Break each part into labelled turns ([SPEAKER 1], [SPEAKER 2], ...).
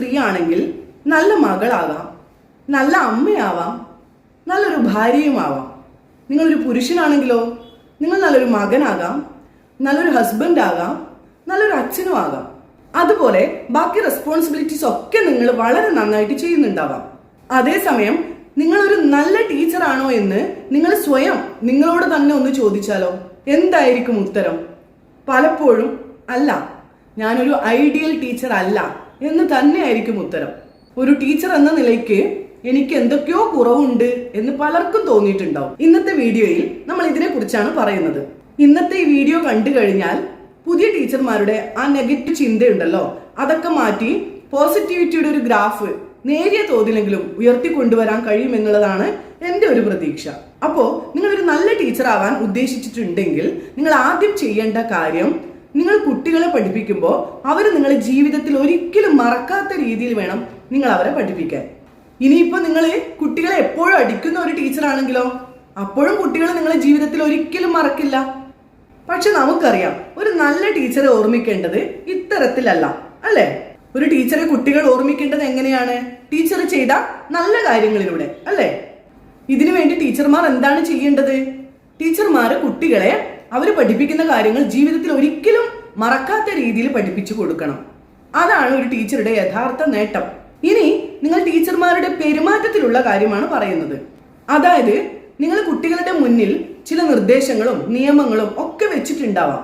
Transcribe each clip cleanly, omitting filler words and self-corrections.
[SPEAKER 1] സ്ത്രീ ആണെങ്കിൽ നല്ല മകളാകാം, നല്ല അമ്മയാവാം, നല്ലൊരു ഭാര്യയുമാവാം. നിങ്ങളൊരു പുരുഷനാണെങ്കിലോ നിങ്ങൾ നല്ലൊരു മകനാകാം, നല്ലൊരു ഹസ്ബൻഡ് ആകാം, നല്ലൊരു അച്ഛനും ആകാം. അതുപോലെ ബാക്കി റെസ്പോൺസിബിലിറ്റീസ് ഒക്കെ നിങ്ങൾ വളരെ നന്നായിട്ട് ചെയ്യുന്നുണ്ടാവാം. അതേസമയം നിങ്ങളൊരു നല്ല ടീച്ചറാണോ എന്ന് നിങ്ങൾ സ്വയം നിങ്ങളോട് തന്നെ ഒന്ന് ചോദിച്ചാലോ? എന്തായിരിക്കും ഉത്തരം? പലപ്പോഴും അല്ല, ഞാനൊരു ഐഡിയൽ ടീച്ചർ അല്ല എന്ന് തന്നെയായിരിക്കും ഉത്തരം. ഒരു ടീച്ചർ എന്ന നിലയ്ക്ക് എനിക്ക് എന്തൊക്കെയോ കുറവുണ്ട് എന്ന് പലർക്കും തോന്നിയിട്ടുണ്ടാവും. ഇന്നത്തെ വീഡിയോയിൽ നമ്മൾ ഇതിനെ കുറിച്ചാണ് പറയുന്നത്. ഇന്നത്തെ ഈ വീഡിയോ കണ്ടു കഴിഞ്ഞാൽ പുതിയ ടീച്ചർമാരുടെ ആ നെഗറ്റീവ് ചിന്തയുണ്ടല്ലോ, അതൊക്കെ മാറ്റി പോസിറ്റിവിറ്റിയുടെ ഒരു ഗ്രാഫ് നേരിയ തോതിലെങ്കിലും ഉയർത്തിക്കൊണ്ടുവരാൻ കഴിയുമെന്നുള്ളതാണ് എൻ്റെ ഒരു പ്രതീക്ഷ. അപ്പോൾ നിങ്ങളൊരു നല്ല ടീച്ചർ ആവാൻ ഉദ്ദേശിച്ചിട്ടുണ്ടെങ്കിൽ നിങ്ങൾ ആദ്യം ചെയ്യേണ്ട കാര്യം, നിങ്ങൾ കുട്ടികളെ പഠിപ്പിക്കുമ്പോൾ അവർ നിങ്ങളുടെ ജീവിതത്തിൽ ഒരിക്കലും മറക്കാത്ത രീതിയിൽ വേണം നിങ്ങൾ അവരെ പഠിപ്പിക്കാൻ. ഇനിയിപ്പോൾ നിങ്ങൾ കുട്ടികളെ എപ്പോഴും അടിക്കുന്ന ഒരു ടീച്ചറാണെങ്കിലോ, അപ്പോഴും കുട്ടികൾ നിങ്ങളുടെ ജീവിതത്തിൽ ഒരിക്കലും മറക്കില്ല. പക്ഷെ നമുക്കറിയാം, ഒരു നല്ല ടീച്ചറെ ഓർമ്മിക്കേണ്ടത് ഇത്തരത്തിലല്ല, അല്ലേ? ഒരു ടീച്ചറെ കുട്ടികൾ ഓർമ്മിക്കേണ്ടത് എങ്ങനെയാണ്? ടീച്ചർ ചെയ്ത നല്ല കാര്യങ്ങളിലൂടെ, അല്ലേ? ഇതിനു വേണ്ടി ടീച്ചർമാർ എന്താണ് ചെയ്യേണ്ടത്? ടീച്ചർമാർ കുട്ടികളെ അവർ പഠിപ്പിക്കുന്ന കാര്യങ്ങൾ ജീവിതത്തിൽ ഒരിക്കലും മറക്കാത്ത രീതിയിൽ പഠിപ്പിച്ചു കൊടുക്കണം. അതാണ് ഒരു ടീച്ചറുടെ യഥാർത്ഥ നേട്ടം. ഇനി നിങ്ങൾ ടീച്ചർമാരുടെ പെരുമാറ്റത്തിലുള്ള കാര്യമാണ് പറയുന്നത്. അതായത് നിങ്ങൾ കുട്ടികളുടെ മുന്നിൽ ചില നിർദ്ദേശങ്ങളും നിയമങ്ങളും ഒക്കെ വെച്ചിട്ടുണ്ടാവാം.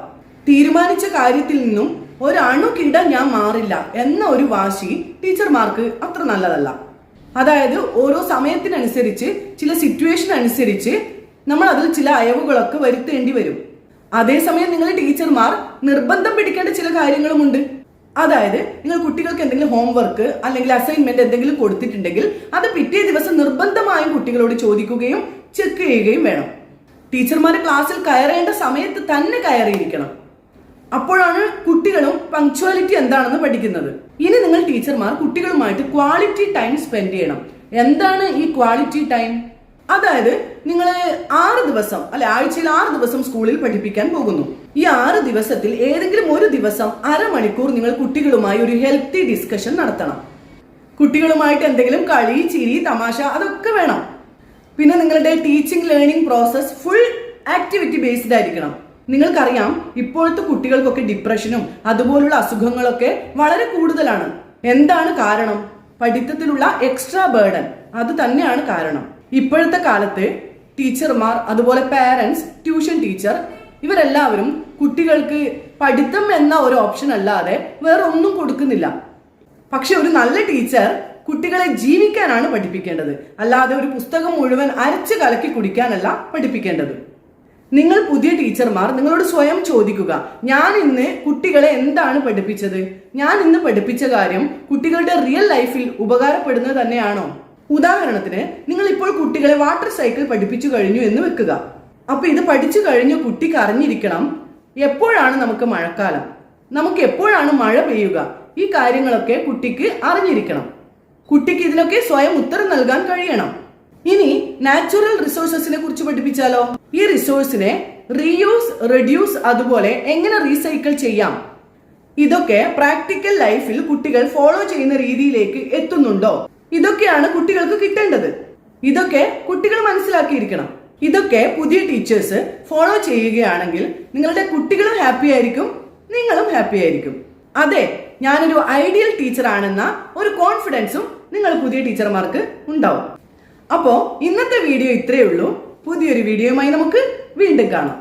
[SPEAKER 1] തീരുമാനിച്ച കാര്യത്തിൽ നിന്നും ഒരണുകിട ഞാൻ മാറില്ല എന്ന ഒരു വാശി ടീച്ചർമാർക്ക് അത്ര നല്ലതല്ല. അതായത് ഓരോ സമയത്തിനനുസരിച്ച് ചില സിറ്റുവേഷൻ അനുസരിച്ച് നമ്മൾ അതിൽ ചില അയവുകളൊക്കെ വരുത്തേണ്ടി വരും. അതേസമയം നിങ്ങൾ ടീച്ചർമാർ നിർബന്ധം പിടിക്കേണ്ട ചില കാര്യങ്ങളുമുണ്ട്. അതായത് നിങ്ങൾ കുട്ടികൾക്ക് എന്തെങ്കിലും ഹോംവർക്ക് അല്ലെങ്കിൽ അസൈൻമെന്റ് എന്തെങ്കിലും കൊടുത്തിട്ടുണ്ടെങ്കിൽ അത് പിറ്റേ ദിവസം നിർബന്ധമായും കുട്ടികളോട് ചോദിക്കുകയും ചെക്ക് ചെയ്യുകയും വേണം. ടീച്ചർമാർ ക്ലാസ്സിൽ കയറേണ്ട സമയത്ത് തന്നെ കയറിയിരിക്കണം. അപ്പോഴാണ് കുട്ടികളും പങ്ക്ച്വാലിറ്റി എന്താണെന്ന് പഠിക്കുന്നത്. ഇനി നിങ്ങൾ ടീച്ചർമാർ കുട്ടികളുമായിട്ട് ക്വാളിറ്റി ടൈം സ്പെൻഡ് ചെയ്യണം. എന്താണ് ഈ ക്വാളിറ്റി ടൈം? അതായത് നിങ്ങൾ 6 ദിവസം അല്ലെ, ആഴ്ചയിൽ 6 ദിവസം സ്കൂളിൽ പഠിപ്പിക്കാൻ പോകുന്നു. ഈ 6 ദിവസത്തിൽ ഏതെങ്കിലും ഒരു ദിവസം അരമണിക്കൂർ നിങ്ങൾ കുട്ടികളുമായി ഒരു ഹെൽത്തി ഡിസ്കഷൻ നടത്തണം. കുട്ടികളുമായിട്ട് എന്തെങ്കിലും കളി, ചിരി, തമാശ അതൊക്കെ വേണം. പിന്നെ നിങ്ങളുടെ teaching learning process full activity based ആയിരിക്കണം. നിങ്ങൾക്കറിയാം, ഇപ്പോഴത്തെ കുട്ടികൾക്കൊക്കെ ഡിപ്രഷനും അതുപോലുള്ള അസുഖങ്ങളൊക്കെ വളരെ കൂടുതലാണ്. എന്താണ് കാരണം? പഠിത്തത്തിലുള്ള എക്സ്ട്രാ ബേർഡൻ, അത് തന്നെയാണ് കാരണം. ഇപ്പോഴത്തെ കാലത്ത് ടീച്ചർമാർ, അതുപോലെ പാരന്റ്സ്, ട്യൂഷൻ ടീച്ചർ, ഇവരെല്ലാവരും കുട്ടികൾക്ക് പഠിത്തം എന്ന ഒരു ഓപ്ഷൻ അല്ലാതെ വേറെ ഒന്നും കൊടുക്കുന്നില്ല. പക്ഷെ ഒരു നല്ല ടീച്ചർ കുട്ടികളെ ജീവിക്കാനാണ് പഠിപ്പിക്കേണ്ടത്, അല്ലാതെ ഒരു പുസ്തകം മുഴുവൻ അരച്ച് കലക്കി കുടിക്കാനല്ല പഠിപ്പിക്കേണ്ടത്. നിങ്ങൾ പുതിയ ടീച്ചർമാർ നിങ്ങളോട് സ്വയം ചോദിക്കുക, ഞാൻ ഇന്ന് കുട്ടികളെ എന്താണ് പഠിപ്പിച്ചത്? ഞാൻ ഇന്ന് പഠിപ്പിച്ച കാര്യം കുട്ടികളുടെ റിയൽ ലൈഫിൽ ഉപകാരപ്പെടുന്നത് തന്നെയാണോ? ഉദാഹരണത്തിന്, നിങ്ങൾ ഇപ്പോൾ കുട്ടികളെ വാട്ടർ സൈക്കിൾ പഠിപ്പിച്ചു കഴിഞ്ഞു എന്ന് വെക്കുക. അപ്പൊ ഇത് പഠിച്ചു കഴിഞ്ഞു കുട്ടിക്ക് അറിഞ്ഞിരിക്കണം എപ്പോഴാണ് നമുക്ക് മഴക്കാലം, നമുക്ക് എപ്പോഴാണ് മഴ പെയ്യുക, ഈ കാര്യങ്ങളൊക്കെ കുട്ടിക്ക് അറിഞ്ഞിരിക്കണം. കുട്ടിക്ക് ഇതിനൊക്കെ സ്വയം ഉത്തരം നൽകാൻ കഴിയണം. ഇനി നാച്ചുറൽ റിസോഴ്സസിനെ കുറിച്ച് പഠിപ്പിച്ചാലോ? ഈ റിസോഴ്സിനെ റീയൂസ്, റെഡ്യൂസ്, അതുപോലെ എങ്ങനെ റീസൈക്കിൾ ചെയ്യാം, ഇതൊക്കെ പ്രാക്ടിക്കൽ ലൈഫിൽ കുട്ടികൾ ഫോളോ ചെയ്യുന്ന രീതിയിലേക്ക് എത്തുന്നുണ്ടോ? ഇതൊക്കെയാണ് കുട്ടികൾക്ക് കിട്ടേണ്ടത്. ഇതൊക്കെ കുട്ടികൾ മനസ്സിലാക്കിയിരിക്കണം. ഇതൊക്കെ പുതിയ ടീച്ചേഴ്സ് ഫോളോ ചെയ്യുകയാണെങ്കിൽ നിങ്ങളുടെ കുട്ടികളും ഹാപ്പി ആയിരിക്കും, നിങ്ങളും ഹാപ്പി ആയിരിക്കും. അതെ, ഞാനൊരു ഐഡിയൽ ടീച്ചർ ആണെന്ന ഒരു കോൺഫിഡൻസും നിങ്ങൾ പുതിയ ടീച്ചർമാർക്ക് ഉണ്ടാവും. അപ്പോൾ ഇന്നത്തെ വീഡിയോ ഇത്രയേ ഉള്ളൂ. പുതിയൊരു വീഡിയോയുമായി നമുക്ക് വീണ്ടും കാണാം.